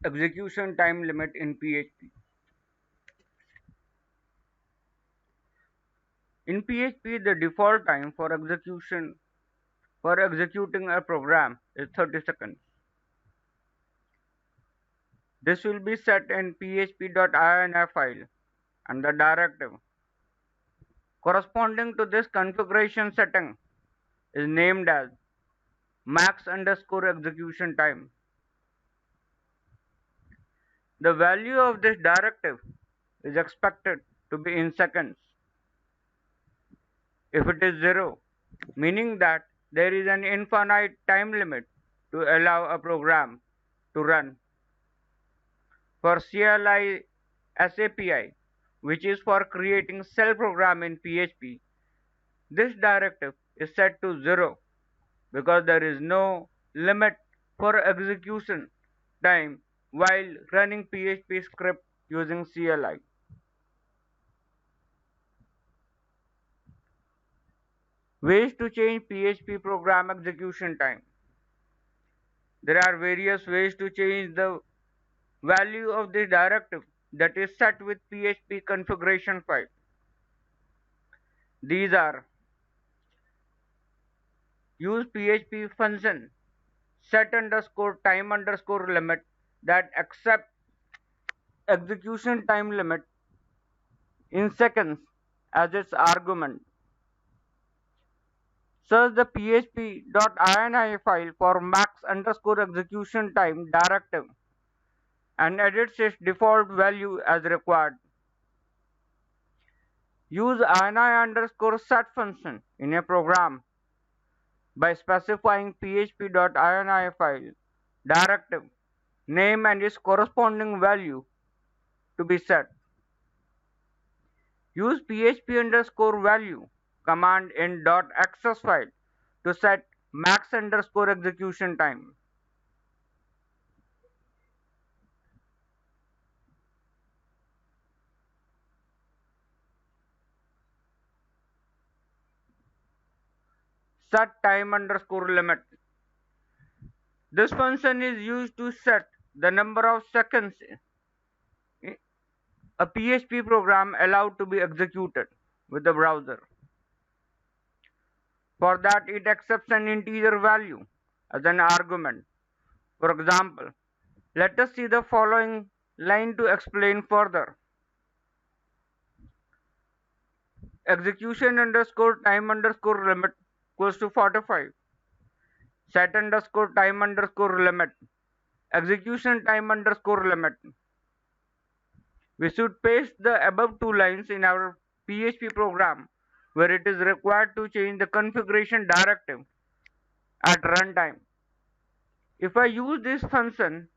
Execution time limit in PHP. In PHP, the default time for executing a program is 30 seconds. This will be set in php.ini file, and the directive corresponding to this configuration setting is named as max underscore execution time. The value of this directive is expected to be in seconds. If it is 0, meaning that there is an infinite time limit to allow a program to run. For CLI SAPI, which is for creating shell program in PHP, this directive is set to 0 because there is no limit for execution time while running PHP script using CLI. Ways to change PHP program execution time. There are various ways to change the value of the directive that is set with PHP configuration file. These are: use PHP function set underscore time underscore limit that accept execution time limit in seconds as its argument. Search the php.ini file for max underscore execution time directive and edit its default value as required. Use ini underscore set function in a program by specifying php.ini file directive name and its corresponding value to be set. Use php underscore value command in .access file to set max underscore execution time. Set time underscore limit. This function is used to set the number of seconds a PHP program allowed to be executed with the browser. For that, it accepts an integer value as an argument. For example, let us see the following line to explain further. Execution underscore time underscore limit equals to 45. Set underscore time underscore limit. Execution time underscore limit. We should paste the above two lines in our PHP program where it is required to change the configuration directive at runtime. If I use this function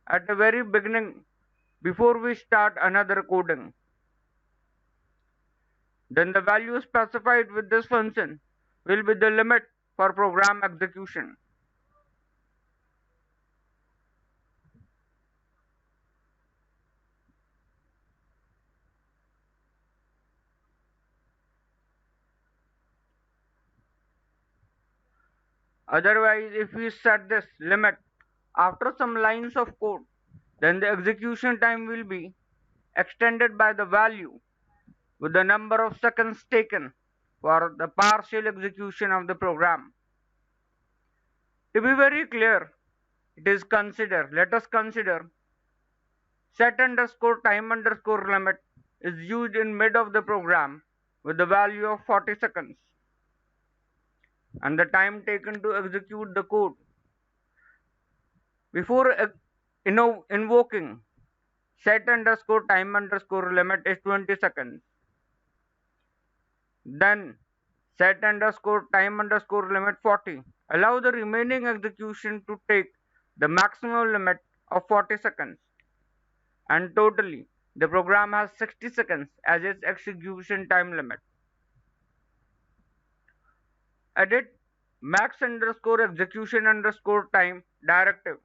at the very beginning before we start another coding, then the value specified with this function will be the limit for program execution. Otherwise, if we set this limit after some lines of code, then the execution time will be extended by the value with the number of seconds taken for the partial execution of the program. To be very clear, let us consider set underscore time underscore limit is used in mid of the program with the value of 40 seconds and the time taken to execute the code. Before invoking set underscore time underscore limit is 20 seconds. Then set underscore time underscore limit 40. Allow the remaining execution to take the maximum limit of 40 seconds. And totally, the program has 60 seconds as its execution time limit. Edit max underscore execution underscore time directive.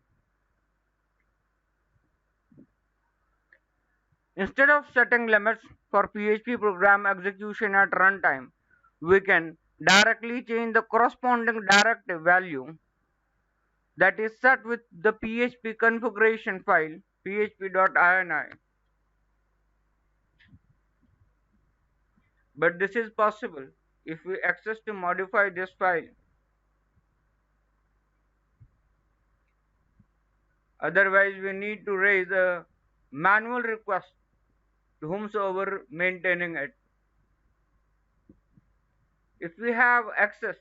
Instead of setting limits for PHP program execution at runtime, we can directly change the corresponding directive value that is set with the PHP configuration file php.ini. But this is possible if we access to modify this file. Otherwise, we need to raise a manual request to whomsoever maintaining it. If we have access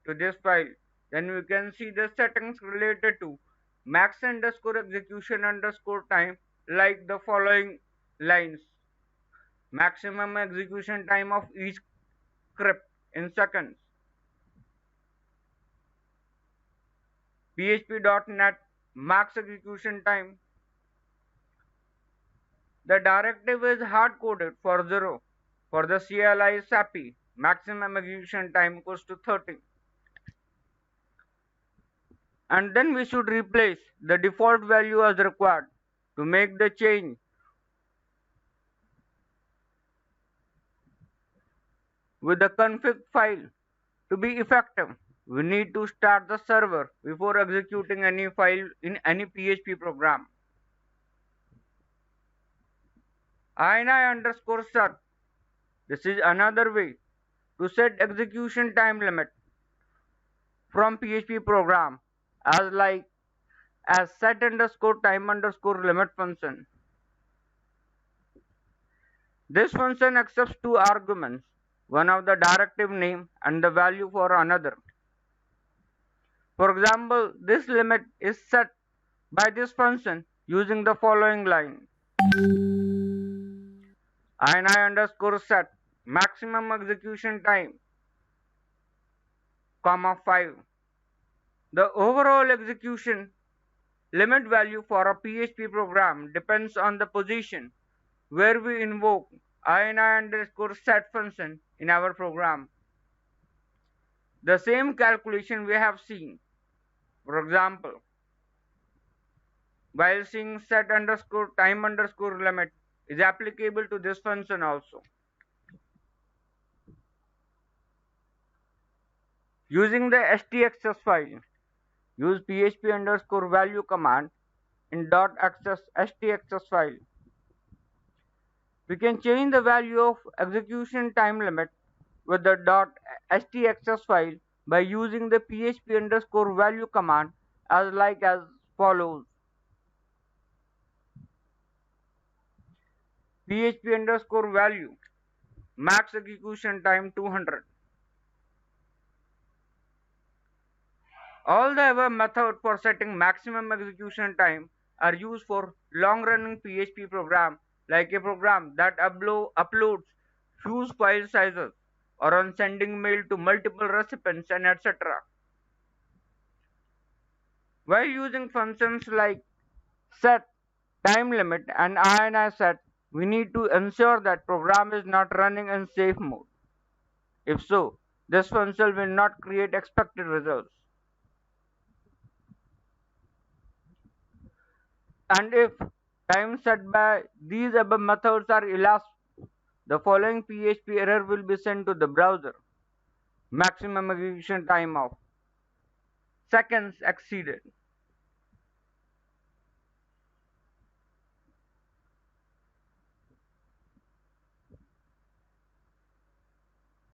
to this file, then we can see the settings related to max underscore execution underscore time like the following lines. Maximum execution time of each script in seconds. PHP.NET max execution time. The directive is hard coded for 0. For the CLI SAPI, maximum execution time equals to 30. And then we should replace the default value as required to make the change. With the config file to be effective, we need to start the server before executing any file in any PHP program. ini underscore set. This is another way to set execution time limit from PHP program as set underscore time underscore limit function. This function accepts two arguments, one of the directive name and the value for another. For example, this limit is set by this function using the following line. ini underscore set maximum execution time, comma 5. The overall execution limit value for a PHP program depends on the position where we invoke ini underscore set function in our program. The same calculation we have seen, for example, while seeing set underscore time underscore limit is applicable to this function also. Using the htxs file, use php underscore value command in .access htxs file. We can change the value of execution time limit with the .htxs file by using the php underscore value command as follows. php underscore value max execution time 200. All the above methods for setting maximum execution time are used for long-running PHP program like a program that uploads huge file sizes or on sending mail to multiple recipients and etc. While using functions like set, time limit and ini set, we need to ensure that program is not running in safe mode. If so, this function will not create expected results. And if time set by these above methods are elapsed, the following PHP error will be sent to the browser. Maximum execution time of seconds exceeded.